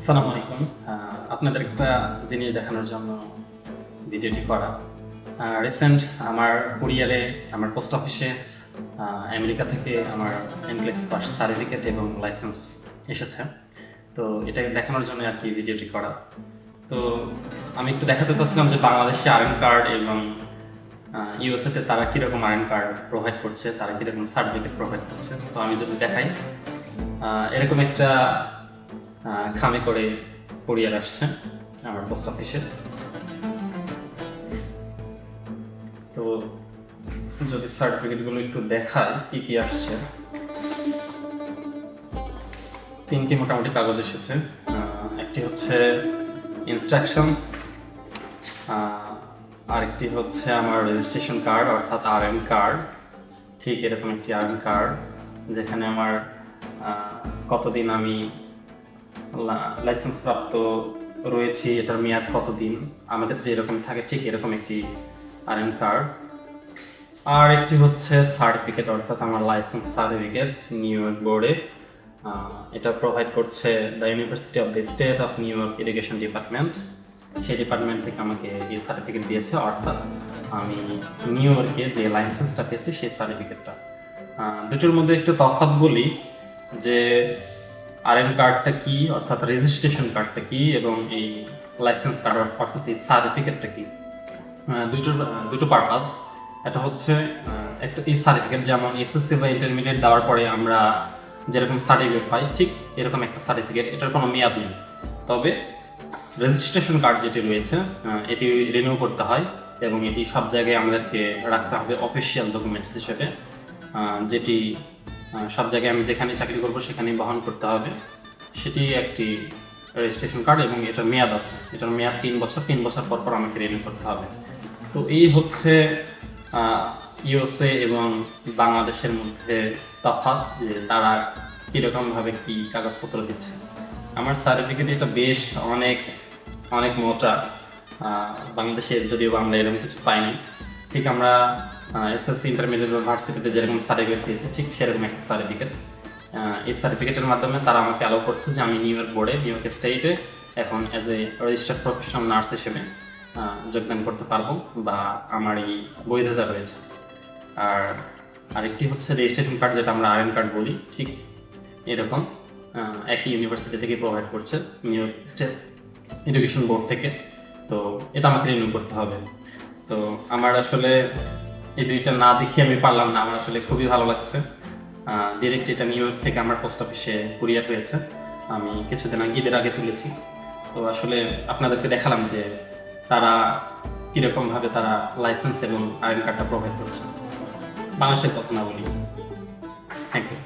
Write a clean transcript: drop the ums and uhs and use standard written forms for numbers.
আসসালামু আলাইকুম। আপনাদের একটা জিনিস দেখানোর জন্য ভিডিওটি করা। রিসেন্ট আমার কুরিয়ারে আমার পোস্ট অফিসে আমেরিকা থেকে আমার এনক্লেক্স পাস সার্টিফিকেট এবং লাইসেন্স এসেছে। তো এটা দেখানোর জন্য আর কি ভিডিওটি করা। তো আমি একটু দেখাতে চাচ্ছিলাম যে বাংলাদেশে আরএন কার্ড এবং ইউএসএতে তারা কীরকম আরএন কার্ড প্রোভাইড করছে, তারা কীরকম সার্টিফিকেট প্রোভাইড করছে। তো আমি যদি দেখাই, এরকম একটা খামে করে কুরিয়ার আসছে আমার পোস্ট অফিসে। তো যদি সার্টিফিকেটগুলো একটু দেখায় কি কি আসছে, তিনটি মোটামুটি কাগজ এসেছে। একটি হচ্ছে ইনস্ট্রাকশনস, আরেকটি হচ্ছে আমার রেজিস্ট্রেশন কার্ড অর্থাৎ আরএন কার্ড, ঠিক এরকম একটি আরএন কার্ড যেখানে আমার কতদিন আমি লাইসেন্স প্রাপ্ত রয়েছি, এটার মেয়াদ কতদিন আমাদের যে এরকম থাকে ঠিক এরকম একটি আরএন কার্ড। আর একটি হচ্ছে সার্টিফিকেট অর্থাৎ আমার লাইসেন্স সার্টিফিকেট নিউ ইয়র্ক বোর্ডে, এটা প্রোভাইড করছে the university of the state of new York irrigation department. সেই ডিপার্টমেন্ট থেকে আমাকে এই সার্টিফিকেট দিয়েছে, অর্থাৎ আমি নিউ ইয়র্কে যে লাইসেন্সটা পেয়েছি সেই সার্টিফিকেটটা। দুটোর মধ্যে একটু তফাৎ বলি যে আরএন কার্ডটা কি অর্থাৎ রেজিস্ট্রেশন কার্ডটা কি এবং এই লাইসেন্স কার্ড অর্থাৎ এই সার্টিফিকেটটা কি। দুটো পারপাস। এটা হচ্ছে একটা এই সার্টিফিকেট যেমন এসএসসি বা ইন্টারমিডিয়েট দেওয়ার পরে আমরা যেরকম সার্টিফিকেট পাই ঠিক এরকম একটা সার্টিফিকেট, এটার কোনো মেয়াদ নেই। তবে রেজিস্ট্রেশন কার্ড যেটি রয়েছে এটি রিনিউ করতে হয় এবং এটি সব জায়গায় আমাদেরকে রাখতে হবে অফিসিয়াল ডকুমেন্টস হিসেবে, যেটি সব জায়গায় আমি যেখানে চাকরি করবো সেখানেই বহন করতে হবে। সেটি একটি রেজিস্ট্রেশন কার্ড এবং এটার মেয়াদ আছে, এটার মেয়াদ 3 বছর, 3 বছর পর পর আমাকে রিনিউ করতে হবে। তো এই হচ্ছে ইউএসএ এবং বাংলাদেশের মধ্যে তফাৎ, যে তারা কীরকমভাবে কী কাগজপত্র দিচ্ছে। আমার সার্টিফিকেট এটা বেশ অনেক অনেক মোটা। বাংলাদেশে যদিও আমরা এরকম কিছু পাইনি, ঠিক আমরা এসএসসি ইন্টারমিডিয়েট ইউনিভার্সিটিতে যেরকম সার্টিফিকেট পেয়েছি ঠিক সেরকম একটা সার্টিফিকেট। এই সার্টিফিকেটের মাধ্যমে তারা আমাকে অ্যালাউ করছে যে আমি নিউ ইয়র্ক বোর্ডে, নিউ ইয়র্ক স্টেটে এখন as a registered professional nurse হিসেবে যোগদান করতে পারবো বা আমার এই বৈধতা রয়েছে। আর আরেকটি হচ্ছে রেজিস্ট্রেশন কার্ড, যেটা আমরা আরএন কার্ড বলি, ঠিক এরকম একই ইউনিভার্সিটি থেকে প্রোভাইড করছে new York state education board থেকে। তো এটা আমাকে রিনিউ করতে হবে। তো আমার আসলে এই দুইটা না দেখে আমি পারলাম না, আমার আসলে খুবই ভালো লাগছে। ডিরেক্ট এটা নিউ ইয়র্ক থেকে আমার পোস্ট অফিসে কুরিয়ার হয়েছে, আমি কিছুদিন আগে ঈদের আগে তুলেছি। তো আসলে আপনাদেরকে দেখালাম যে তারা কীরকমভাবে তারা লাইসেন্স এবং আরএন কার্ডটা প্রোভাইড করছে। বাংলাদেশের কথা না বলি। Thank you.